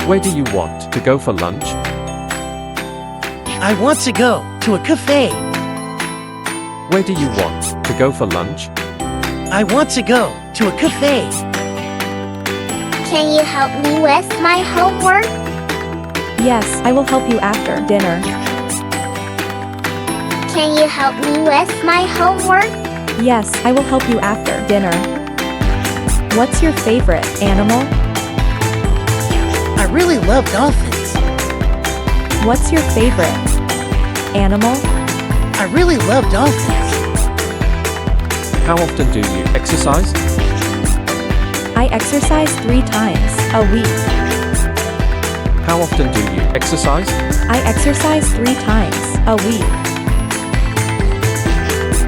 Where do you want to go for lunch? I want to go to a cafe. Where do you want to go for lunch? I want to go to a cafe. Can you help me with my homework? Yes, I will help you after dinner. Can you help me with my homework? Yes, I will help you after dinner. What's your favorite animal? I really love dolphins. What's your favorite animal? I really love dolphins. How often do you exercise? I exercise 3 times a week. How often do you exercise? I exercise 3 times a week.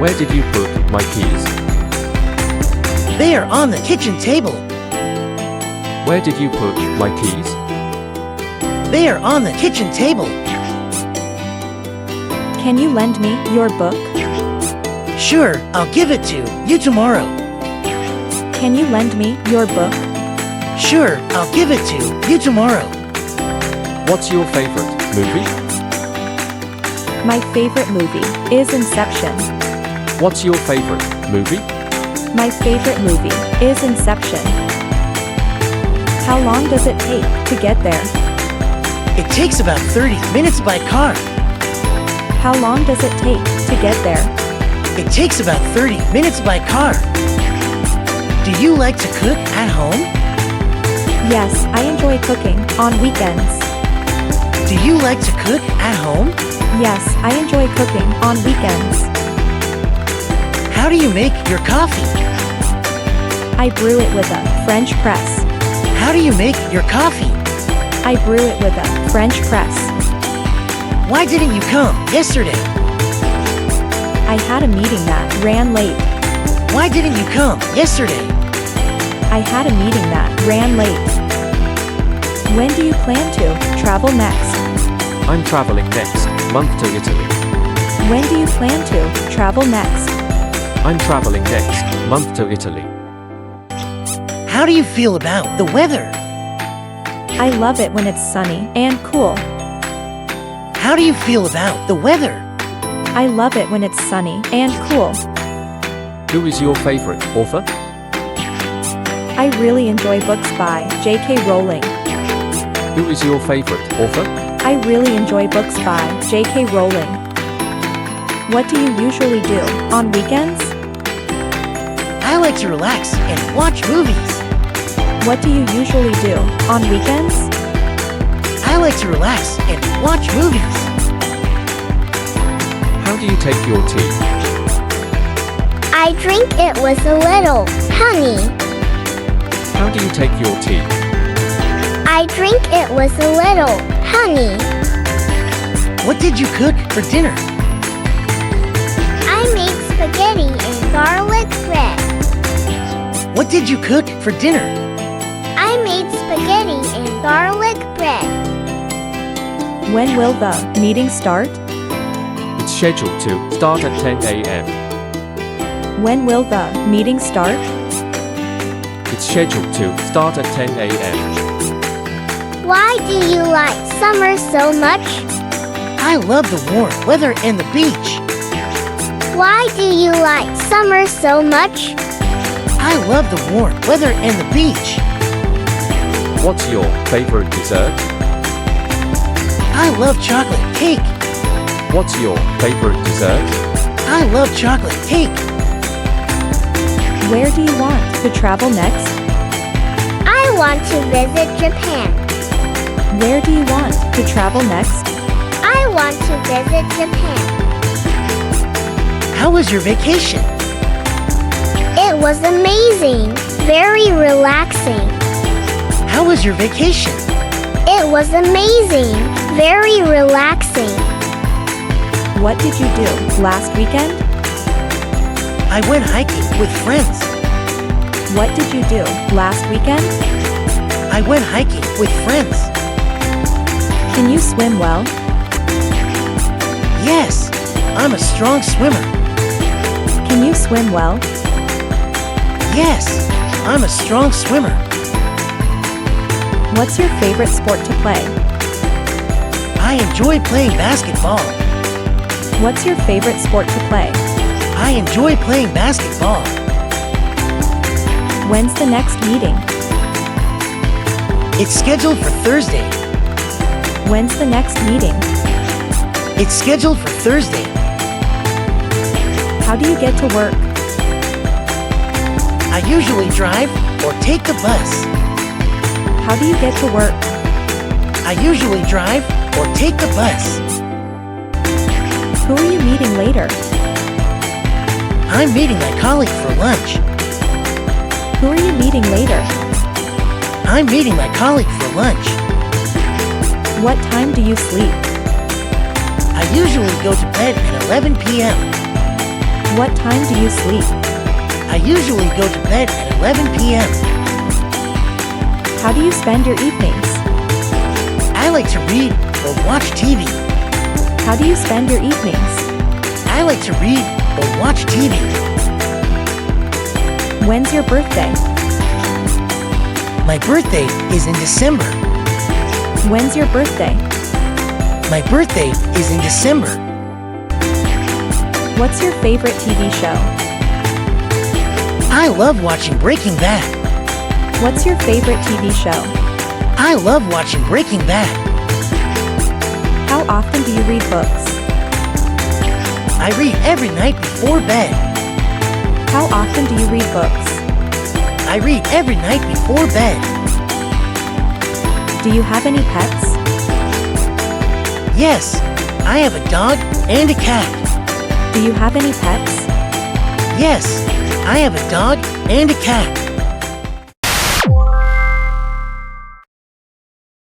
Where did you put my keys? They are on the kitchen table. Where did you put my keys? They are on the kitchen table. Can you lend me your book? Sure, I'll give it to you tomorrow. Can you lend me your book? Sure, I'll give it to you tomorrow. What's your favorite movie? My favorite movie is Inception. What's your favorite movie? My favorite movie is Inception. How long does it take to get there? It takes about 30 minutes by car. How long does it take to get there? It takes about 30 minutes by car. Do you like to cook at home? Yes, I enjoy cooking on weekends. Do you like to cook at home? Yes, I enjoy cooking on weekends. How do you make your coffee? I brew it with a French press. How do you make your coffee? I brew it with a French press. Why didn't you come yesterday? I had a meeting that ran late. Why didn't you come yesterday? I had a meeting that ran late. When do you plan to travel next? I'm traveling next month to Italy. When do you plan to travel next? I'm traveling next month to Italy. How do you feel about the weather? I love it when it's sunny and cool. How do you feel about the weather? I love it when it's sunny and cool. Who is your favorite author? I really enjoy books by J.K. Rowling. Who is your favorite author? I really enjoy books by J.K. Rowling. What do you usually do on weekends? I like to relax and watch movies. What do you usually do on weekends? I like to relax and watch movies. How do you take your tea? I drink it with a little honey. How do you take your tea? I drink it with a little honey. What did you cook for dinner? I made spaghetti and garlic bread. What did you cook for dinner? I made spaghetti and garlic bread. When will the meeting start? It's scheduled to start at 10 a.m. When will the meeting start? It's scheduled to start at 10 a.m. Why do you like summer so much? I love the warm weather and the beach. Why do you like summer so much? I love the warm weather and the beach. What's your favorite dessert? I love chocolate cake. What's your favorite dessert? I love chocolate cake. Where do you want to travel next? I want to visit Japan. Where do you want to travel next? I want to visit Japan. How was your vacation? It was amazing. Very relaxing. How was your vacation? It was amazing. Very relaxing. What did you do last weekend? I went hiking with friends. What did you do last weekend? I went hiking with friends. Can you swim well? Yes, I'm a strong swimmer. Can you swim well? Yes, I'm a strong swimmer. What's your favorite sport to play? I enjoy playing basketball. What's your favorite sport to play? I enjoy playing basketball. When's the next meeting? It's scheduled for Thursday. When's the next meeting? It's scheduled for Thursday. How do you get to work? I usually drive or take the bus. How do you get to work? I usually drive or take the bus. Who are you meeting later? I'm meeting my colleague for lunch. Who are you meeting later? I'm meeting my colleague for lunch. What time do you sleep? I usually go to bed at 11 p.m. What time do you sleep? I usually go to bed at 11 p.m. How do you spend your evenings? I like to read or watch TV. How do you spend your evenings? I like to read or watch TV. When's your birthday? My birthday is in December. When's your birthday? My birthday is in December. What's your favorite TV show? I love watching Breaking Bad. What's your favorite TV show? I love watching Breaking Bad. How often do you read books? I read every night before bed. How often do you read books? I read every night before bed. Do you have any pets? Yes, I have a dog and a cat. Do you have any pets? Yes, I have a dog and a cat.